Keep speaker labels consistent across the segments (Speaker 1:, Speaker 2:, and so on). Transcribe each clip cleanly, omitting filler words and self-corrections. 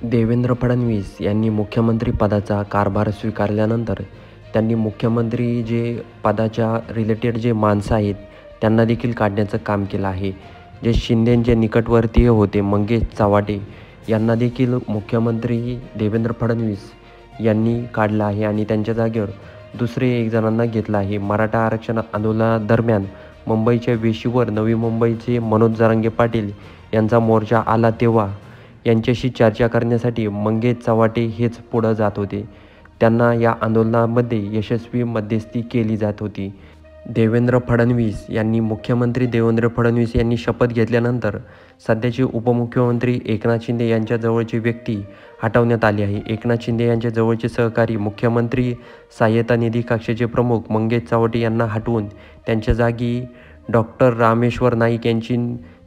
Speaker 1: देवेंद्र फडणवीस यांनी मुख्यमंत्री पदाचा कारभार स्वीकारल्यानंतर त्यांनी मुख्यमंत्री जे पदाच्या रिलेटेड जे माणसं आहेत त्यांना देखील काढण्याचं काम केलं आहे. जे शिंदेंचे निकटवर्तीय होते मंगेश चव्हाटे यांना देखील मुख्यमंत्री देवेंद्र फडणवीस यांनी काढलं आहे आणि त्यांच्या जागेवर दुसरे एक जणांना घेतलं आहे. मराठा आरक्षण आंदोलनादरम्यान मुंबईच्या वेशीवर नवी मुंबईचे मनोज जरांगे पाटील यांचा मोर्चा आला तेव्हा यांच्याशी चर्चा करण्यासाठी मंगेश चव्हाटे हेच पुढं जात होते. त्यांना या आंदोलनामध्ये यशस्वी मध्यस्थी केली जात होती. मुख्यमंत्री देवेंद्र फडणवीस यांनी शपथ घेतल्यानंतर सध्याचे उपमुख्यमंत्री एकनाथ शिंदे यांच्या जवळची व्यक्ती हटवण्यात आली आहे. एकनाथ शिंदे यांच्या जवळचे सहकारी मुख्यमंत्री सहाय्यता निधी कक्षाचे प्रमुख मंगेश चव्हाटे यांना हटवून त्यांच्या जागी डॉक्टर रामेश्वर नाईक यांची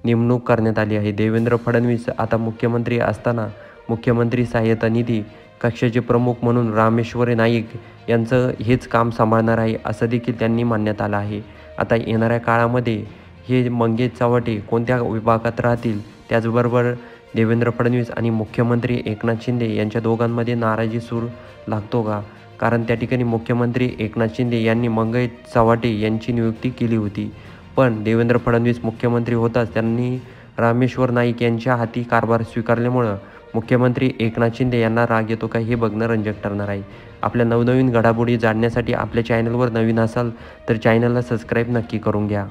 Speaker 1: नेमणूक करण्यात आली आहे. देवेंद्र फडणवीस आता मुख्यमंत्री असताना मुख्यमंत्री सहाय्यता निधी कक्षाचे प्रमुख म्हणून रामेश्वर नाईक यांचं हेच काम सांभाळणार आहे असं देखील त्यांनी मानण्यात आलं आहे. आता येणाऱ्या काळामध्ये हे मंगेश चव्हाटे कोणत्या विभागात राहतील, त्याचबरोबर देवेंद्र फडणवीस आणि मुख्यमंत्री एकनाथ शिंदे यांच्या दोघांमध्ये नाराजी सूर लागतो का? कारण त्या ठिकाणी मुख्यमंत्री एकनाथ शिंदे यांनी मंगेश चव्हाटे यांची नियुक्ती केली होती, पण देवेंद्र फडणवीस मुख्यमंत्री होताच त्यांनी रामेश्वर नाईक यांच्या हाती कारभार स्वीकारल्यामुळं मुख्यमंत्री एकनाथ शिंदे यांना राग येतो का हे बघणं रंजक ठरणार आहे. आपल्या नवनवीन घडामोडी जाणण्यासाठी आपल्या चॅनलवर नवीन असाल तर चॅनलला सबस्क्राईब नक्की करून घ्या.